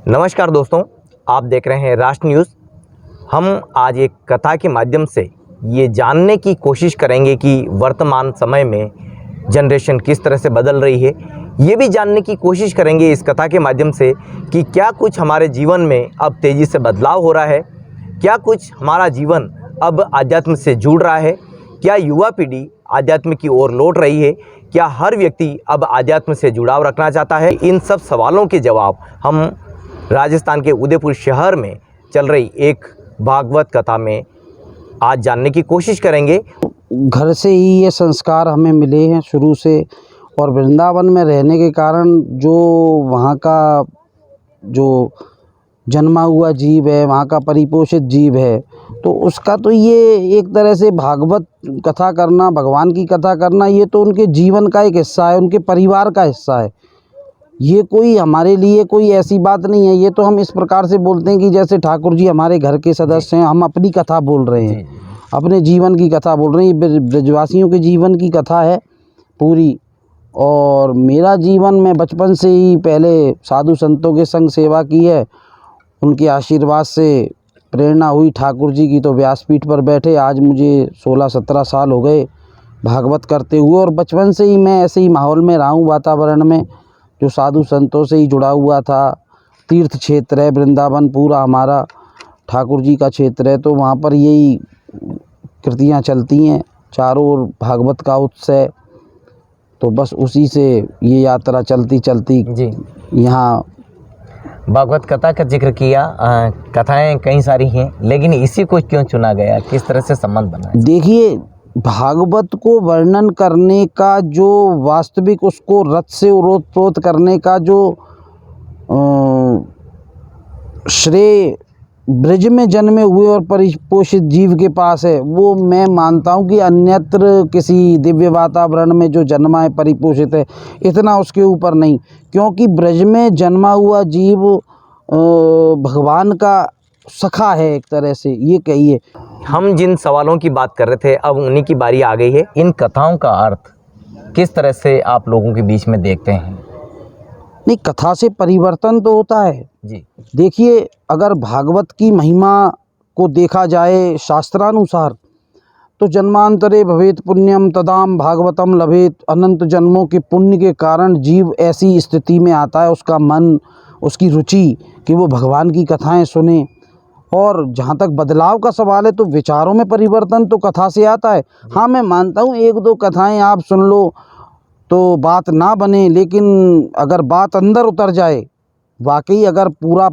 नमस्कार दोस्तों, आप देख रहे हैं राष्ट्र न्यूज़। हम आज एक कथा के माध्यम से ये जानने की कोशिश करेंगे कि वर्तमान समय में जनरेशन किस तरह से बदल रही है। ये भी जानने की कोशिश करेंगे इस कथा के माध्यम से कि क्या कुछ हमारे जीवन में अब तेज़ी से बदलाव हो रहा है, क्या कुछ हमारा जीवन अब आध्यात्म से जुड़ रहा है, क्या युवा पीढ़ी आध्यात्म की ओर लौट रही है, क्या हर व्यक्ति अब आध्यात्म से जुड़ाव रखना चाहता है। इन सब सवालों के जवाब हम राजस्थान के उदयपुर शहर में चल रही एक भागवत कथा में आज जानने की कोशिश करेंगे। घर से ही ये संस्कार हमें मिले हैं शुरू से, और वृंदावन में रहने के कारण जो वहाँ का जो जन्मा हुआ जीव है, वहाँ का परिपोषित जीव है, तो उसका तो ये एक तरह से भागवत कथा करना, भगवान की कथा करना, ये तो उनके जीवन का एक हिस्सा है, उनके परिवार का हिस्सा है। ये कोई हमारे लिए कोई ऐसी बात नहीं है। ये तो हम इस प्रकार से बोलते हैं कि जैसे ठाकुर जी हमारे घर के सदस्य हैं, हम अपनी कथा बोल रहे हैं, अपने जीवन की कथा बोल रहे हैं। ये ब्रजवासियों के जीवन की कथा है पूरी। और मेरा जीवन में बचपन से ही पहले साधु संतों के संग सेवा की है, उनके आशीर्वाद से प्रेरणा हुई ठाकुर जी की, तो व्यासपीठ पर बैठे आज मुझे 16-17 साल हो गए भागवत करते हुए। और बचपन से ही मैं ऐसे ही माहौल में रहा हूँ, वातावरण में जो साधु संतों से ही जुड़ा हुआ था। तीर्थ क्षेत्र है वृंदावन, पूरा हमारा ठाकुर जी का क्षेत्र है, तो वहाँ पर यही कृतियाँ चलती हैं चारों ओर, भागवत का उत्सव। तो बस उसी से ये यात्रा चलती चलती जी, यहाँ भागवत कथा का जिक्र किया। कथाएं कई सारी हैं, लेकिन इसी को क्यों चुना गया, किस तरह से संबंध बना है? देखिए, भागवत को वर्णन करने का जो वास्तविक, उसको रथ से ओतप्रोत करने का जो श्रेय ब्रज में जन्मे हुए और परिपोषित जीव के पास है, वो मैं मानता हूँ कि अन्यत्र किसी दिव्य वातावरण में जो जन्मा है, परिपोषित है, इतना उसके ऊपर नहीं। क्योंकि ब्रज में जन्मा हुआ जीव भगवान का सखा है एक तरह से, ये कहिए। हम जिन सवालों की बात कर रहे थे, अब उन्हीं की बारी आ गई है। इन कथाओं का अर्थ किस तरह से आप लोगों के बीच में देखते हैं? नहीं, कथा से परिवर्तन तो होता है जी, देखिए, अगर भागवत की महिमा को देखा जाए शास्त्रानुसार, तो जन्मांतरे भवेत पुण्यम तदाम भागवतम लभेत। अनंत जन्मों के पुण्य के कारण जीव ऐसी स्थिति में आता है, उसका मन, उसकी रुचि कि वो भगवान की कथाएं सुने। और जहाँ तक बदलाव का सवाल है, तो विचारों में परिवर्तन तो कथा से आता है। हाँ, मैं मानता हूँ 1-2 कथाएं आप सुन लो तो बात ना बने, लेकिन अगर बात अंदर उतर जाए, वाकई अगर पूरा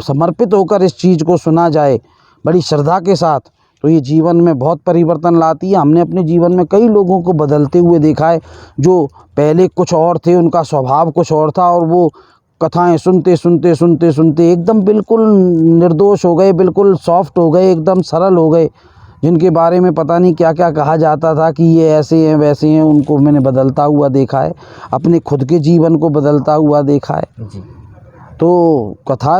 समर्पित होकर इस चीज़ को सुना जाए बड़ी श्रद्धा के साथ, तो ये जीवन में बहुत परिवर्तन लाती है। हमने अपने जीवन में कई लोगों को बदलते हुए देखा है, जो पहले कुछ और थे, उनका स्वभाव कुछ और था, और वो कथाएं सुनते सुनते सुनते सुनते एकदम बिल्कुल निर्दोष हो गए, बिल्कुल सॉफ्ट हो गए, एकदम सरल हो गए। जिनके बारे में पता नहीं क्या क्या कहा जाता था कि ये ऐसे हैं वैसे हैं, उनको मैंने बदलता हुआ देखा है, अपने खुद के जीवन को बदलता हुआ देखा है। जी, तो कथा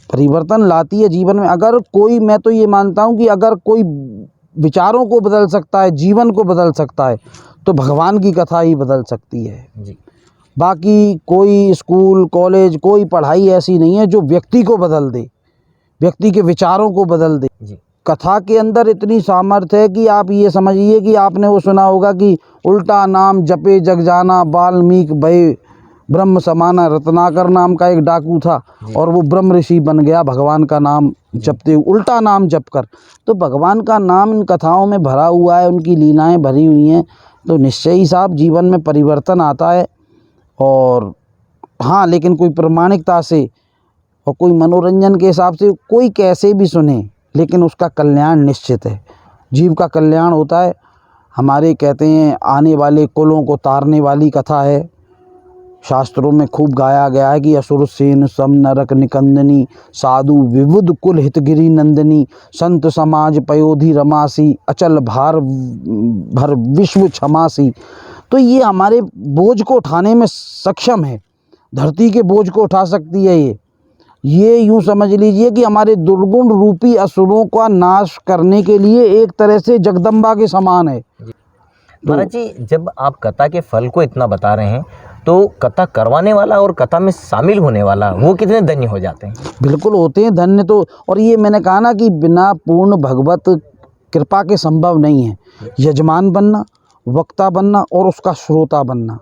परिवर्तन लाती है जीवन में। अगर कोई, मैं तो ये मानता हूँ कि अगर कोई विचारों को बदल सकता है, जीवन को बदल सकता है, तो भगवान की कथा ही बदल सकती है। जी, बाकी कोई स्कूल, कॉलेज, कोई पढ़ाई ऐसी नहीं है जो व्यक्ति को बदल दे, व्यक्ति के विचारों को बदल दे। जी, कथा के अंदर इतनी सामर्थ्य है कि आप ये समझिए कि आपने वो सुना होगा कि उल्टा नाम जपे जग जाना, वाल्मीकि भय ब्रह्म समाना। रत्नाकर नाम का एक डाकू था, और वो ब्रह्म ऋषि बन गया भगवान का नाम जपते हुए, उल्टा नाम जप कर। तो भगवान का नाम इन कथाओं में भरा हुआ है, उनकी लीलाएं भरी हुई हैं, तो निश्चय ही साहब जीवन में परिवर्तन आता है। और हाँ, लेकिन कोई प्रामाणिकता से और कोई मनोरंजन के हिसाब से कोई कैसे भी सुने, लेकिन उसका कल्याण निश्चित है, जीव का कल्याण होता है। हमारे कहते हैं आने वाले कुलों को तारने वाली कथा है, शास्त्रों में खूब गाया गया है कि असुर सेन सम नरक निकंदनी, साधु विबुध कुल हितगिरी नंदिनी, संत समाज पयोधि रमासी, अचल भार भर विश्व क्षमासी। तो ये हमारे बोझ को उठाने में सक्षम है, धरती के बोझ को उठा सकती है। ये यूँ समझ लीजिए कि हमारे दुर्गुण रूपी असुरों का नाश करने के लिए एक तरह से जगदम्बा के समान है। महाराज जी, जब आप कथा के फल को इतना बता रहे हैं, तो कथा करवाने वाला और कथा में शामिल होने वाला वो कितने धन्य हो जाते हैं। बिल्कुल होते हैं धन्य तो। और ये मैंने कहा ना कि बिना पूर्ण भगवत कृपा के संभव नहीं है यजमान बनना, वक्ता बनना और उसका श्रोता बनना।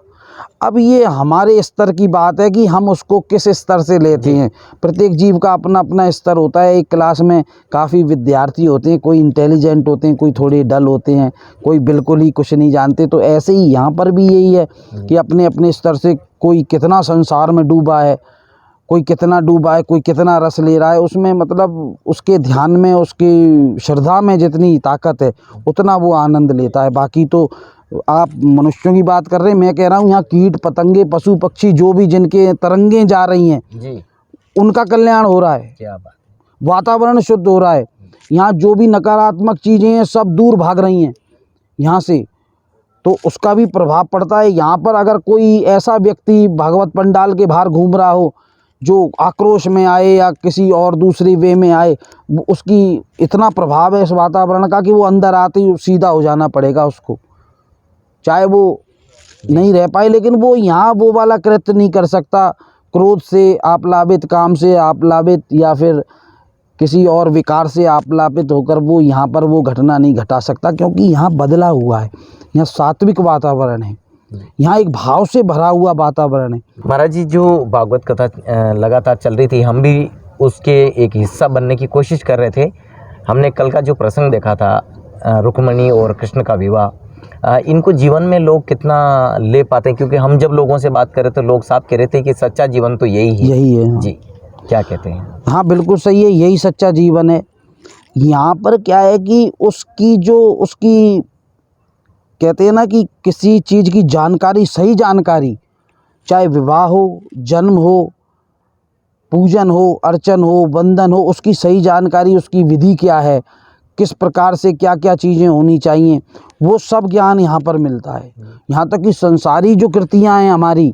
अब ये हमारे स्तर की बात है कि हम उसको किस स्तर से लेते हैं। प्रत्येक जीव का अपना अपना स्तर होता है। एक क्लास में काफ़ी विद्यार्थी होते हैं, कोई इंटेलिजेंट होते हैं, कोई थोड़े डल होते हैं, कोई बिल्कुल ही कुछ नहीं जानते। तो ऐसे ही यहाँ पर भी यही है कि अपने अपने स्तर से कोई कितना संसार में डूबा है, कोई कितना डूबा है, कोई कितना रस ले रहा है उसमें, मतलब उसके ध्यान में, उसकी श्रद्धा में जितनी ताकत है उतना वो आनंद लेता है। बाकी तो आप मनुष्यों की बात कर रहे हैं, मैं कह रहा हूँ यहाँ कीट पतंगे पशु पक्षी जो भी जिनके तरंगें जा रही हैं जी, उनका कल्याण हो रहा है, क्या बात। वातावरण शुद्ध हो रहा है। यहाँ जो भी नकारात्मक चीज़ें हैं सब दूर भाग रही हैं यहाँ से, तो उसका भी प्रभाव पड़ता है। यहाँ पर अगर कोई ऐसा व्यक्ति भागवत पंडाल के बाहर घूम रहा हो जो आक्रोश में आए या किसी और दूसरी वे में आए, उसकी इतना प्रभाव है इस वातावरण का कि वो अंदर आते ही सीधा हो जाना पड़ेगा उसको, चाहे वो नहीं रह पाए। लेकिन वो यहाँ वो वाला कृत्य नहीं कर सकता, क्रोध से आप्लावित, काम से आप्लावित या फिर किसी और विकार से आप्लावित होकर वो यहाँ पर वो घटना नहीं घटा सकता, क्योंकि यहाँ बदला हुआ है। यहाँ सात्विक वातावरण है, यहाँ एक भाव से भरा हुआ वातावरण है। महाराज जी, जो भागवत कथा लगातार चल रही थी, हम भी उसके एक हिस्सा बनने की कोशिश कर रहे थे। हमने कल का जो प्रसंग देखा था, रुक्मिणी और कृष्ण का विवाह, इनको जीवन में लोग कितना ले पाते हैं? क्योंकि हम जब लोगों से बात कर रहे तो लोग साफ कह रहे थे कि सच्चा जीवन तो यही है। जी, क्या कहते हैं? हाँ बिल्कुल सही है, यही सच्चा जीवन है। यहाँ पर क्या है कि उसकी कहते हैं ना कि किसी चीज़ की जानकारी, सही जानकारी, चाहे विवाह हो, जन्म हो, पूजन हो, अर्चन हो, वंदन हो, उसकी सही जानकारी, उसकी विधि क्या है, किस प्रकार से क्या क्या चीज़ें होनी चाहिए, वो सब ज्ञान यहाँ पर मिलता है। यहाँ तक कि संसारी जो कृतियाँ हैं हमारी,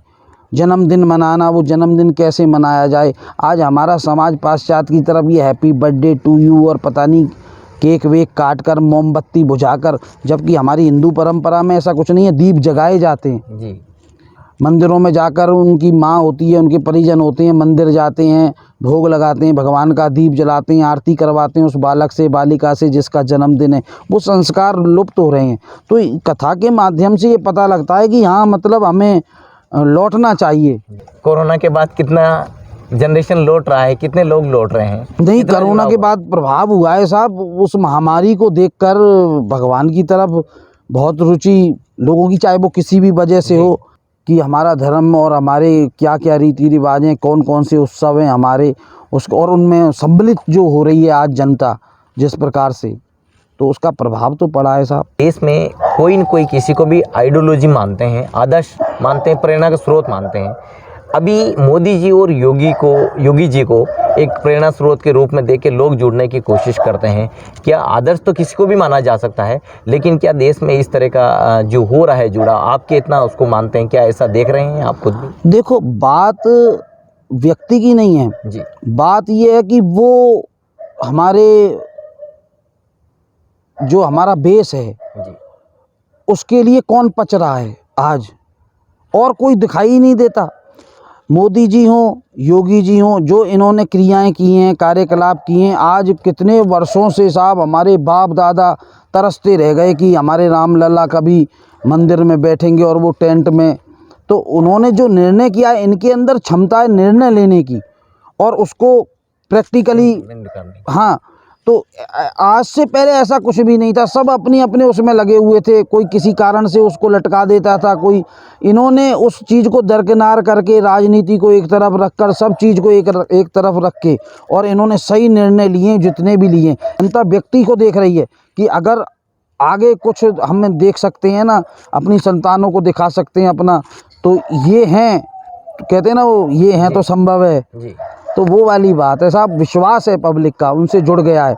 जन्मदिन मनाना, वो जन्मदिन कैसे मनाया जाए। आज हमारा समाज पाश्चात्य की तरफ ये हैप्पी बर्थडे टू यू और पता नहीं केक वेक काट कर, मोमबत्ती बुझाकर, जबकि हमारी हिंदू परंपरा में ऐसा कुछ नहीं है। दीप जगाए जाते हैं जी, मंदिरों में जाकर, उनकी माँ होती है, उनके परिजन होते हैं, मंदिर जाते हैं, भोग लगाते हैं, भगवान का दीप जलाते हैं, आरती करवाते हैं उस बालक से, बालिका से जिसका जन्मदिन है। वो संस्कार लुप्त हो रहे हैं। तो कथा के माध्यम से ये पता लगता है कि हाँ, मतलब हमें लौटना चाहिए। कोरोना के बाद कितना जनरेशन लौट रहा है, कितने लोग लौट रहे हैं? नहीं, कोरोना के बाद प्रभाव हुआ है साहब। उस महामारी को देखकर भगवान की तरफ बहुत रुचि लोगों की, चाहे वो किसी भी वजह से हो, कि हमारा धर्म और हमारे क्या क्या रीति रिवाज हैं, कौन कौन से उत्सव हैं हमारे, उसको और उनमें सम्मिलित जो हो रही है आज जनता जिस प्रकार से, तो उसका प्रभाव तो पड़ा है साहब। देश में कोई न कोई किसी को भी आइडियोलॉजी मानते हैं, आदर्श मानते हैं, प्रेरणा का स्रोत मानते हैं। अभी मोदी जी और योगी जी को एक प्रेरणा स्रोत के रूप में देख के लोग जुड़ने की कोशिश करते हैं। क्या आदर्श तो किसी को भी माना जा सकता है, लेकिन क्या देश में इस तरह का जो हो रहा है जुड़ा, आप कितना उसको मानते हैं? क्या ऐसा देख रहे हैं आप खुद भी? देखो, बात व्यक्ति की नहीं है जी, बात ये है कि वो जो हमारा बेस है जी, उसके लिए कौन पच रहा है आज, और कोई दिखाई ही नहीं देता। मोदी जी हों, योगी जी हों, जो इन्होंने क्रियाएं की हैं, कार्यकलाप किए हैं, आज कितने वर्षों से साहब हमारे बाप दादा तरसते रह गए कि हमारे रामलला कभी मंदिर में बैठेंगे और वो टेंट में। तो उन्होंने जो निर्णय किया है, इनके अंदर क्षमता है निर्णय लेने की और उसको प्रैक्टिकली, हाँ। तो आज से पहले ऐसा कुछ भी नहीं था, सब अपनी अपने उसमें लगे हुए थे। कोई किसी कारण से उसको लटका देता था, कोई, इन्होंने उस चीज़ को दरकिनार करके, राजनीति को एक तरफ रखकर, सब चीज़ को एक तरफ रख के, और इन्होंने सही निर्णय लिए जितने भी लिए। जनता व्यक्ति को देख रही है कि अगर आगे कुछ हम देख सकते हैं ना, अपनी संतानों को दिखा सकते हैं अपना, तो ये हैं, कहते हैं ना वो, ये हैं तो संभव है जी। तो वो वाली बात है साहब। विश्वास है पब्लिक का, उनसे जुड़ गया है।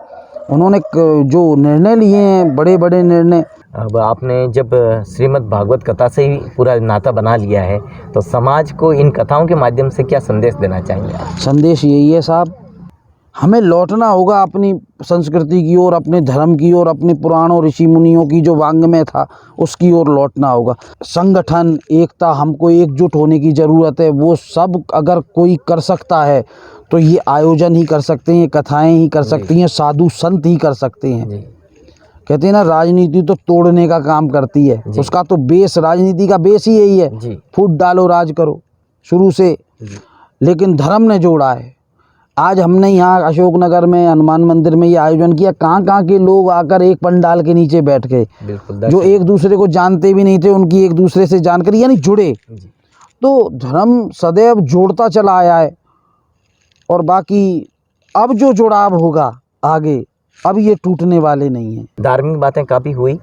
उन्होंने जो निर्णय लिए हैं, बड़े बड़े निर्णय। अब आपने जब श्रीमद् भागवत कथा से ही पूरा नाता बना लिया है, तो समाज को इन कथाओं के माध्यम से क्या संदेश देना चाहेंगे आप? संदेश यही है साहब हमें लौटना होगा अपनी संस्कृति की ओर, अपने धर्म की ओर, अपने पुराणों ऋषि मुनियों की जो वांग्मय था उसकी ओर लौटना होगा। संगठन, एकता, हमको एकजुट होने की ज़रूरत है। वो सब अगर कोई कर सकता है तो ये आयोजन ही कर सकते हैं, ये कथाएं ही कर सकती हैं, साधु संत ही कर सकते हैं। जी कहते हैं ना, राजनीति तो तोड़ने का काम करती है, उसका तो बेस, राजनीति का बेस ही यही है, जी फूट डालो राज करो, शुरू से। जी लेकिन धर्म ने जोड़ा है। आज हमने यहाँ अशोकनगर में हनुमान मंदिर में ये आयोजन किया, कहाँ के लोग आकर एक पंडाल के नीचे बैठ गए, बिल्कुल जो एक दूसरे को जानते भी नहीं थे, उनकी एक दूसरे से जानकारी यानी जुड़े। जी तो धर्म सदैव जोड़ता चला आया है। और बाकी अब जो जुड़ाव होगा आगे, अब ये टूटने वाले नहीं हैं। धार्मिक बातें काफ़ी हुई।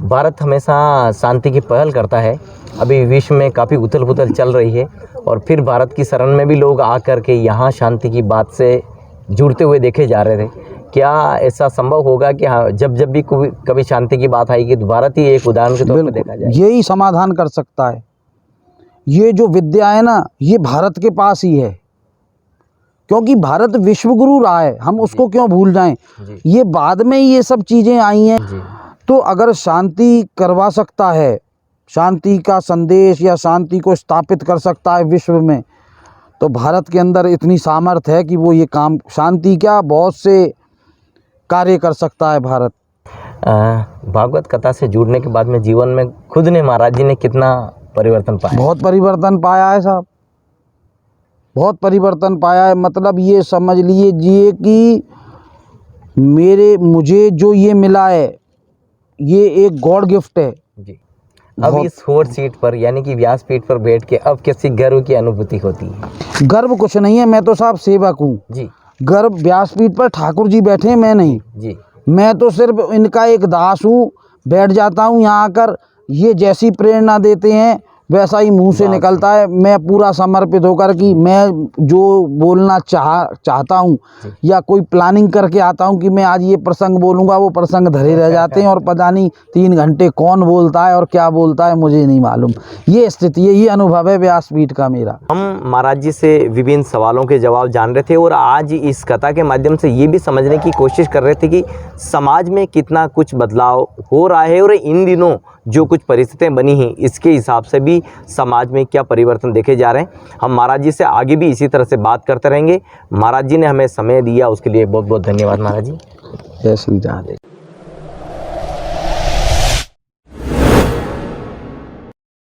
भारत हमेशा शांति की पहल करता है। अभी विश्व में काफ़ी उथल पुथल चल रही है और फिर भारत की शरण में भी लोग आकर के यहाँ शांति की बात से जुड़ते हुए देखे जा रहे थे। क्या ऐसा संभव होगा कि हाँ, जब भी कभी शांति की बात आएगी तो भारत ही एक उदाहरण के तौर पर देखा जाए? यही समाधान कर सकता है। ये जो विद्या है ना, ये भारत के पास ही है, क्योंकि भारत विश्वगुरु रहा है, हम उसको क्यों भूल जाएं। ये बाद में ये सब चीज़ें आई हैं। तो अगर शांति करवा सकता है, शांति का संदेश या शांति को स्थापित कर सकता है विश्व में, तो भारत के अंदर इतनी सामर्थ्य है कि वो ये काम, शांति क्या, बहुत से कार्य कर सकता है भारत। भागवत कथा से जुड़ने के बाद में जीवन में खुद ने, महाराज जी ने कितना परिवर्तन पाया? बहुत परिवर्तन पाया है साहब, बहुत परिवर्तन पाया है। मतलब ये समझ लीजिए कि मुझे जो ये मिला है, ये एक गॉड गिफ्ट है जी। अब इस 4 सीट पर यानी कि व्यासपीठ पर बैठ के अब कैसी गर्व की अनुभूति होती है? गर्व कुछ नहीं है, मैं तो साहब सेवक हूँ जी। गर्व, व्यासपीठ पर ठाकुर जी बैठे हैं, मैं नहीं जी। मैं तो सिर्फ इनका एक दास हूँ, बैठ जाता हूँ यहाँ आकर। ये जैसी प्रेरणा देते हैं वैसा ही मुंह से निकलता है। मैं पूरा समर्पित होकर कि मैं जो बोलना चाहता हूँ या कोई प्लानिंग करके आता हूँ कि मैं आज ये प्रसंग बोलूँगा, वो प्रसंग धरे रह जाते हैं और पता नहीं 3 घंटे कौन बोलता है और क्या बोलता है मुझे नहीं मालूम। ये स्थिति है, ये अनुभव है व्यासपीठ का मेरा। हम महाराज जी से विभिन्न सवालों के जवाब जान रहे थे और आज इस कथा के माध्यम से ये भी समझने की कोशिश कर रहे थे कि समाज में कितना कुछ बदलाव हो रहा है और इन दिनों जो कुछ परिस्थितियाँ बनी हैं इसके हिसाब से भी समाज में क्या परिवर्तन देखे जा रहे हैं। हम महाराज जी से आगे भी इसी तरह से बात करते रहेंगे। महाराज जी ने हमें समय दिया, उसके लिए बहुत बहुत धन्यवाद महाराज जी। जय श्री राधे।